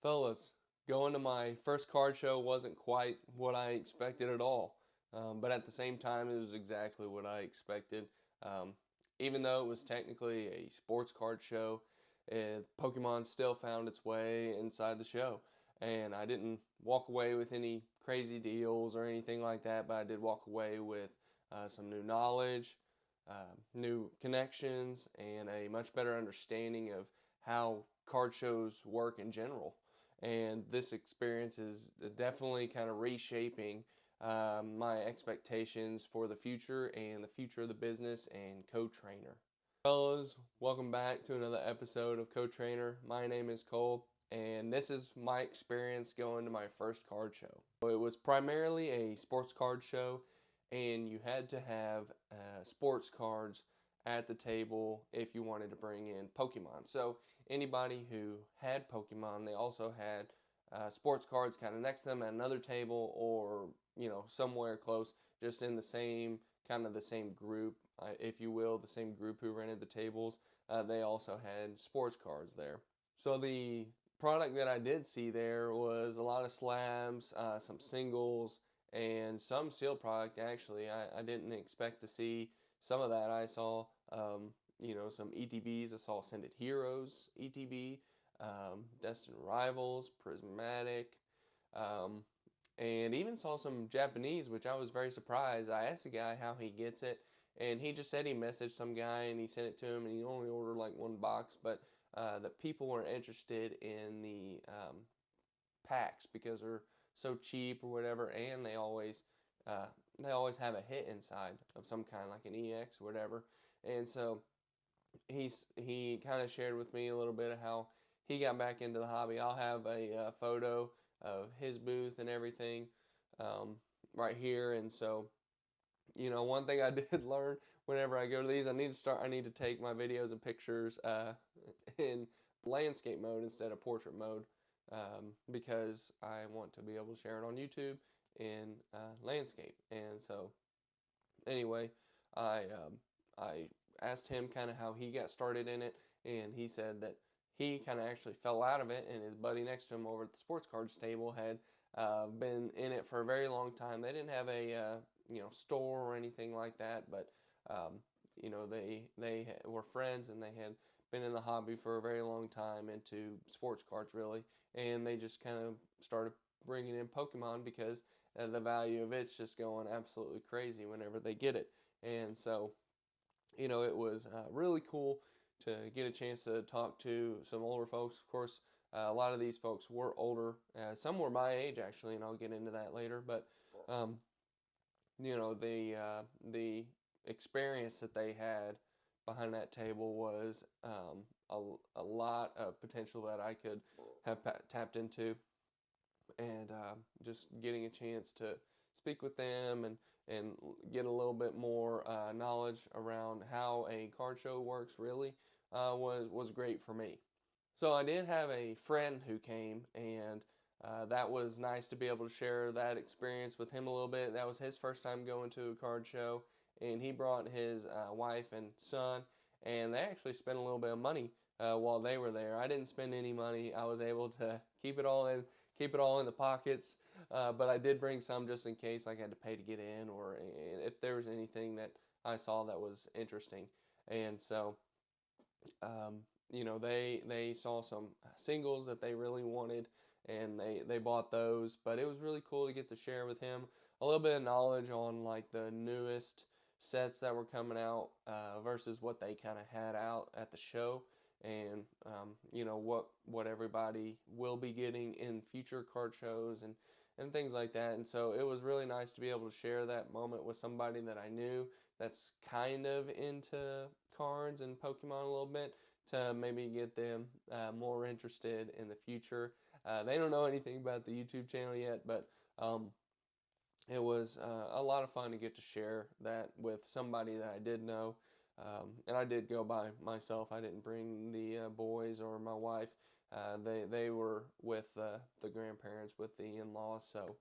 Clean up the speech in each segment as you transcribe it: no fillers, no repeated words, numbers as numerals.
Fellas, going to my first card show wasn't quite what I expected at all. But at the same time, it was exactly what I expected. Um, Even though it was technically a sports card show, Pokemon still found its way inside the show. And I didn't walk away with any crazy deals or anything like that, but I did walk away with some new knowledge, new connections, and a much better understanding of how card shows work in general. And this experience is definitely kind of reshaping my expectations for the future and the future of the business and co-trainer. Fellas, welcome back to another episode of Co-Trainer. My name is Cole, and this is my experience going to my first card show. It was primarily a sports card show, and you had to have sports cards at the table if you wanted to bring in Pokemon. So anybody who had Pokemon, they also had sports cards kind of next to them at another table, or somewhere close, just in the same kind of the same group, if you will, the same group who rented the tables. They also had sports cards there. So the product that I did see there was a lot of slabs, some singles, and some sealed product. Actually, I didn't expect to see some of that. I saw some ETBs. I saw Ascended Heroes ETB, Destined Rivals, Prismatic, and even saw some Japanese, which I was very surprised. I asked the guy how he gets it, and he just said he messaged some guy and he sent it to him, and he only ordered like one box, but that people were interested in the packs because they're so cheap or whatever, and they always have a hit inside of some kind, like an EX or whatever. And so he kind of shared with me a little bit of how he got back into the hobby. I'll have a photo of his booth and everything right here. And so, one thing I did learn whenever I go to these, I need to take my videos and pictures in landscape mode instead of portrait mode, because I want to be able to share it on YouTube in landscape. And so, anyway, I asked him kind of how he got started in it, and he said that he kind of actually fell out of it, and his buddy next to him over at the sports cards table had been in it for a very long time. They didn't have a store or anything like that, but they were friends, and they had been in the hobby for a very long time, into sports cards really, and they just kind of started bringing in Pokemon because the value of it's just going absolutely crazy whenever they get it. And so, it was really cool to get a chance to talk to some older folks. Of course, a lot of these folks were older. Some were my age, actually, and I'll get into that later. But, the experience that they had behind that table was a lot of potential that I could have tapped into. And just getting a chance to speak with them and get a little bit more knowledge around how a card show works really was great for me. So I did have a friend who came, and that was nice to be able to share that experience with him a little bit. That was his first time going to a card show, and he brought his wife and son, and they actually spent a little bit of money while they were there. I didn't spend any money. I was able to keep it all in the pockets, but I did bring some just in case I had to pay to get in, or if there was anything that I saw that was interesting. And so, they saw some singles that they really wanted, and they bought those. But it was really cool to get to share with him a little bit of knowledge on like the newest sets that were coming out versus what they kind of had out at the show, and what everybody will be getting in future card shows and things like that. And so it was really nice to be able to share that moment with somebody that I knew that's kind of into cards and Pokemon a little bit, to maybe get them more interested in the future. They don't know anything about the YouTube channel yet, but it was a lot of fun to get to share that with somebody that I did know. And I did go by myself. I didn't bring the boys or my wife. They were with the grandparents, with the in-laws. So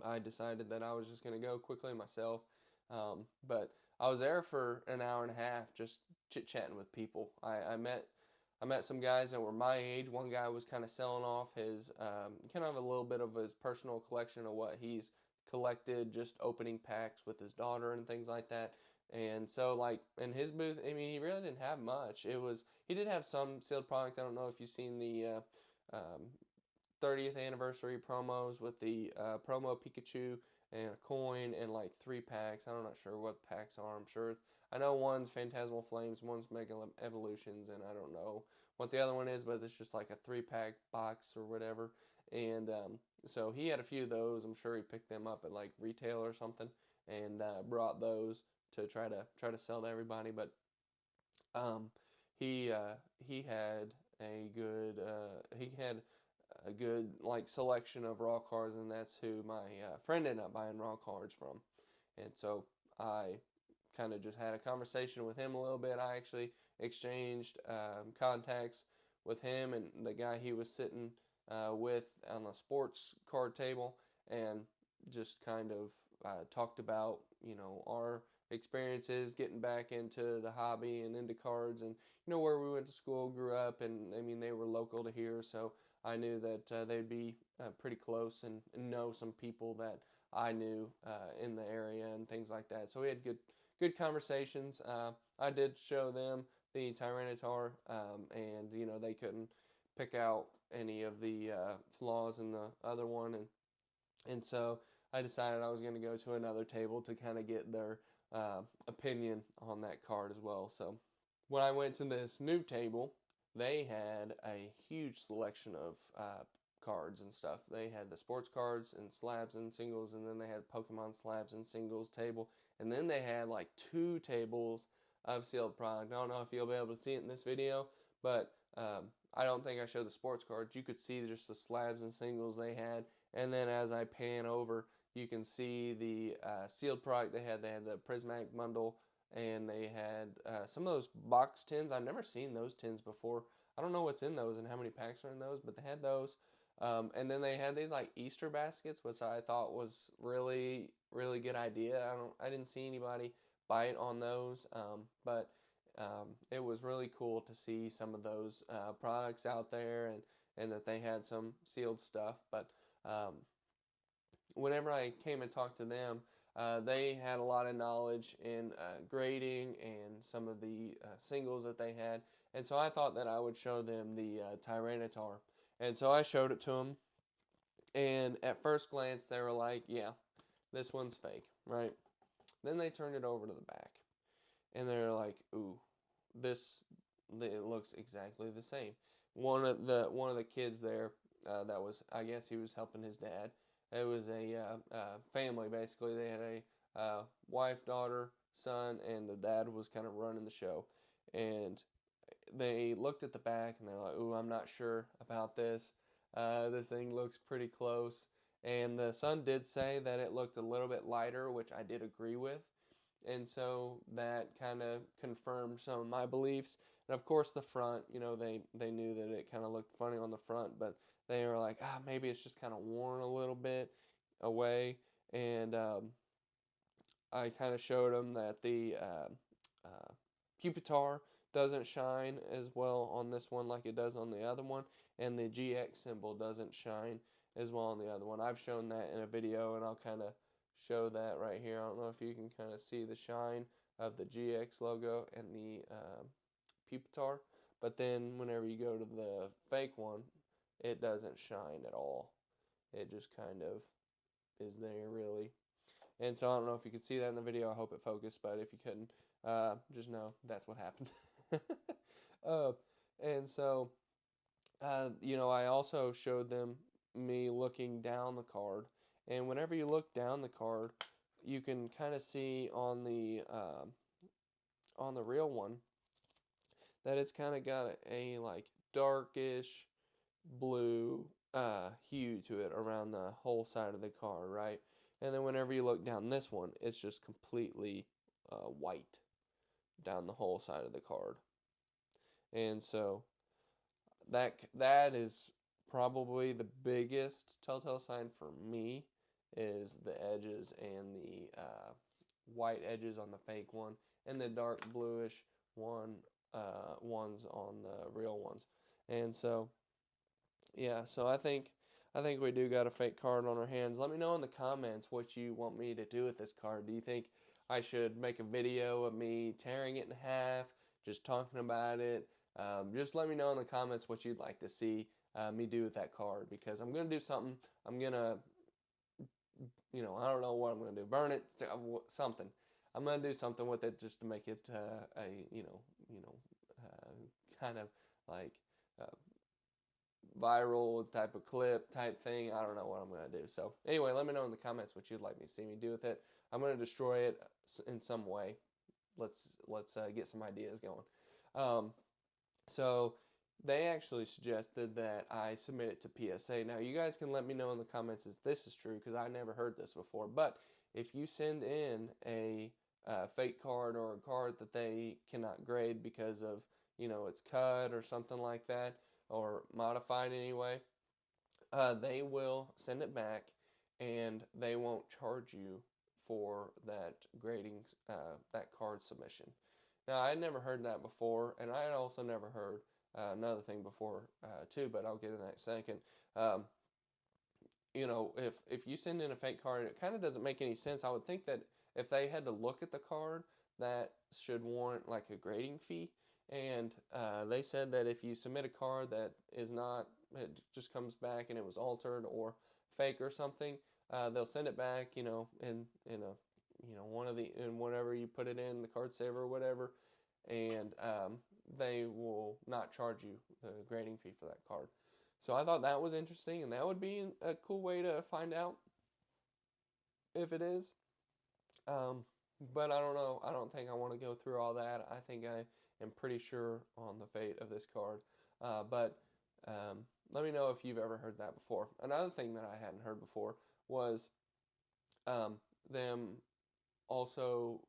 I decided that I was just going to go quickly myself. But I was there for an hour and a half just chit-chatting with people. I met I met some guys that were my age. One guy was kind of selling off his, kind of a little bit of his personal collection of what he's collected, just opening packs with his daughter and things like that. And so, like, in his booth, I mean, he really didn't have much. He did have some sealed product. I don't know if you've seen the 30th anniversary promos with the promo Pikachu and a coin and like 3 packs. I'm not sure what packs are. I know one's Phantasmal Flames, one's Mega Evolutions, and I don't know what the other one is, but it's just like a 3-pack box or whatever. And so he had a few of those. I'm sure he picked them up at like retail or something and brought those to try to sell to everybody. But um, he had a good like selection of raw cards, and that's who my friend ended up buying raw cards from. And so I kind of just had a conversation with him a little bit. I actually exchanged contacts with him and the guy he was sitting with on the sports card table, and just kind of talked about our experiences getting back into the hobby and into cards, and where we went to school, grew up, and I mean they were local to here, so I knew that they'd be pretty close and know some people that I knew in the area and things like that. So we had good conversations. I did show them the Tyranitar, and they couldn't pick out any of the flaws in the other one, and so I decided I was going to go to another table to kind of get their opinion on that card as well. So when I went to this new table, they had a huge selection of cards and stuff. They had the sports cards and slabs and singles, and then they had Pokemon slabs and singles table, and then they had like 2 tables of sealed product. I don't know if you'll be able to see it in this video, but I don't think I showed the sports cards. You could see just the slabs and singles they had, and then as I pan over, you can see the sealed product they had. They had the Prismatic bundle, and they had some of those box tins. I've never seen those tins before. I don't know what's in those and how many packs are in those, but they had those. And then they had these like Easter baskets, which I thought was really, really good idea. I didn't see anybody bite on those, but it was really cool to see some of those products out there, and that they had some sealed stuff. But whenever I came and talked to them, they had a lot of knowledge in grading and some of the singles that they had. And so I thought that I would show them the Tyranitar. And so I showed it to them. And at first glance, they were like, yeah, this one's fake, right? Then they turned it over to the back. And they're like, ooh, it looks exactly the same. One of the kids there, that was, I guess he was helping his dad. It was a family, basically. They had a wife, daughter, son, and the dad was kind of running the show. And they looked at the back, and they're like, ooh, I'm not sure about this. This thing looks pretty close. And the son did say that it looked a little bit lighter, which I did agree with. And so that kind of confirmed some of my beliefs. And of course, the front, they knew that it kind of looked funny on the front, but they were like, maybe it's just kind of worn a little bit away. And I kind of showed them that the Pupitar doesn't shine as well on this one like it does on the other one, and the GX symbol doesn't shine as well on the other one. I've shown that in a video, and I'll kind of show that right here. I don't know if you can kind of see the shine of the GX logo and the Pupitar, but then whenever you go to the fake one, it doesn't shine at all. It just kind of is there, really. And so I don't know if you could see that in the video. I hope it focused, but if you couldn't, just know that's what happened. And so, I also showed them me looking down the card. And whenever you look down the card, you can kind of see on the real one that it's kind of got a like darkish blue hue to it around the whole side of the card, right? And then whenever you look down this one, it's just completely white down the whole side of the card. And so that is probably the biggest telltale sign for me, is the edges and the white edges on the fake one and the dark bluish one ones on the real ones. And so yeah, so I think we do got a fake card on our hands. Let me know in the comments what you want me to do with this card. Do you think I should make a video of me tearing it in half, just talking about it? Just let me know in the comments what you'd like to see me do with that card, because I'm gonna do something. I'm gonna, I don't know what I'm gonna do. Burn it, something. I'm gonna do something with it just to make it a kind of like uh, viral type of clip type thing. I don't know what I'm going to do. So anyway, let me know in the comments what you'd like me to see me do with it. I'm going to destroy it in some way. Let's get some ideas going. So they actually suggested that I submit it to PSA. Now you guys can let me know in the comments if this is true, because I never heard this before. But if you send in a fake card or a card that they cannot grade because of it's cut or something like that, or modified anyway, they will send it back and they won't charge you for that grading, that card submission. Now, I had never heard that before, and I had also never heard another thing before too, but I'll get into that in a second. If you send in a fake card, it kind of doesn't make any sense. I would think that if they had to look at the card, that should warrant like a grading fee. And they said that if you submit a card that is not, it just comes back and it was altered or fake or something, they'll send it back, in a, one of the, in whatever you put it in, the card saver or whatever, and they will not charge you the grading fee for that card. So I thought that was interesting, and that would be a cool way to find out if it is. But I don't know. I don't think I want to go through all that. I think I am pretty sure on the fate of this card. But let me know if you've ever heard that before. Another thing that I hadn't heard before was them also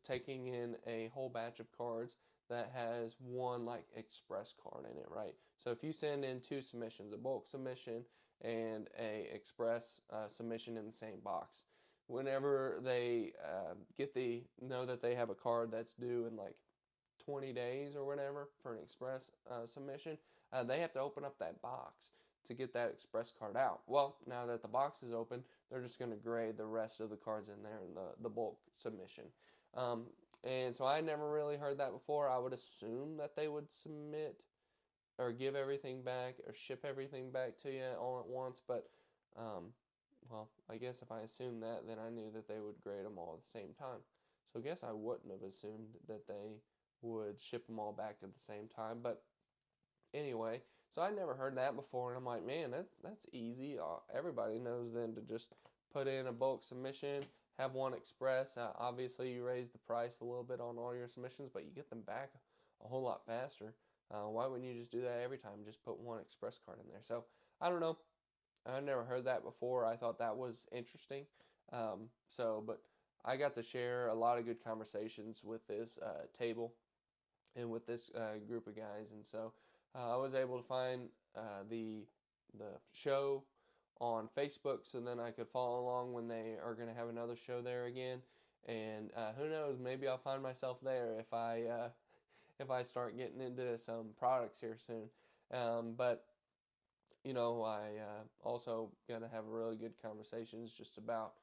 taking in a whole batch of cards that has one like express card in it, right? So if you send in two submissions, a bulk submission and a express submission in the same box, whenever they know that they have a card that's due in like 20 days or whatever for an express submission, they have to open up that box to get that express card out. Well, now that the box is open, they're just going to grade the rest of the cards in there in the bulk submission. And so I never really heard that before. I would assume that they would submit or give everything back or ship everything back to you all at once. But, well, I guess if I assumed that, then I knew that they would grade them all at the same time. So I guess I wouldn't have assumed that they would ship them all back at the same time. But anyway, so I never heard that before. And I'm like, man, that's easy. Everybody knows then to just put in a bulk submission, have one express. Obviously, you raise the price a little bit on all your submissions, but you get them back a whole lot faster. Why wouldn't you just do that every time? Just put one express card in there. So I don't know. I never heard that before. I thought that was interesting. But I got to share a lot of good conversations with this table and with this group of guys, and so I was able to find the show on Facebook, so then I could follow along when they are going to have another show there again. And who knows, maybe I'll find myself there if I start getting into some products here soon. But I also got to have really good conversations just about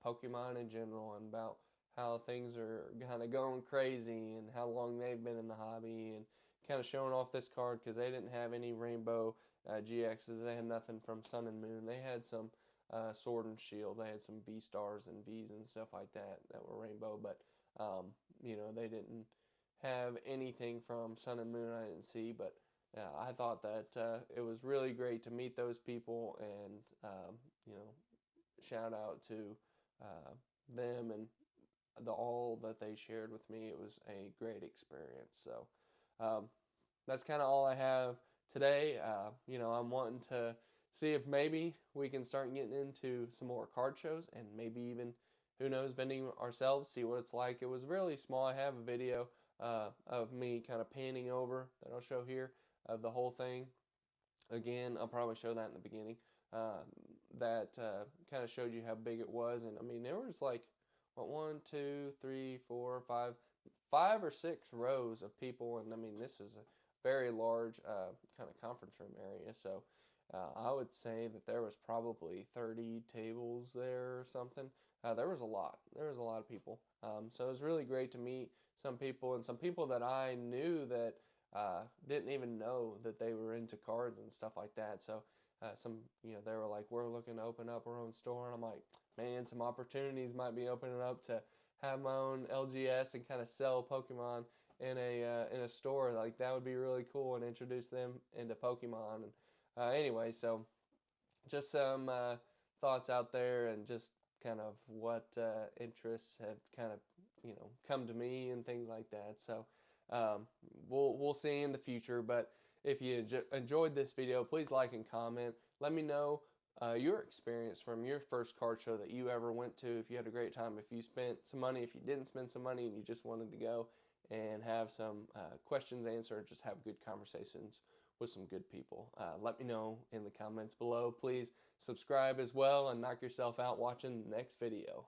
Pokemon in general, and about how things are kind of going crazy and how long they've been in the hobby, and kind of showing off this card because they didn't have any Rainbow GXs. They had nothing from Sun and Moon. They had some Sword and Shield. They had some V Stars and Vs and stuff like that were Rainbow, but they didn't have anything from Sun and Moon. I didn't see, but I thought that it was really great to meet those people, and shout out to them and all that they shared with me. It was a great experience. So that's kind of all I have today. I'm wanting to see if maybe we can start getting into some more card shows, and maybe even, who knows, vending ourselves, see what it's like. It was really small. I have a video of me kind of panning over that I'll show here of the whole thing. Again, I'll probably show that in the beginning. That kind of showed you how big it was. And I mean, there was like, 1, 2, 3, 4, 5, 5 or 6 rows of people, and I mean this is a very large kind of conference room area. So I would say that there was probably 30 tables there or something. There was a lot. There was a lot of people. So it was really great to meet some people, and some people that I knew that didn't even know that they were into cards and stuff like that. So some, they were like, we're looking to open up our own store, and I'm like, man, some opportunities might be opening up to have my own LGS and kind of sell Pokemon in a store. Like that would be really cool, and introduce them into Pokemon. And anyway, so just some thoughts out there, and just kind of what interests have kind of come to me and things like that. So we'll see in the future. But if you enjoyed this video, please like and comment. Let me know your experience from your first card show that you ever went to. If you had a great time, if you spent some money, if you didn't spend some money and you just wanted to go and have some questions answered, just have good conversations with some good people. Let me know in the comments below. Please subscribe as well, and knock yourself out watching the next video.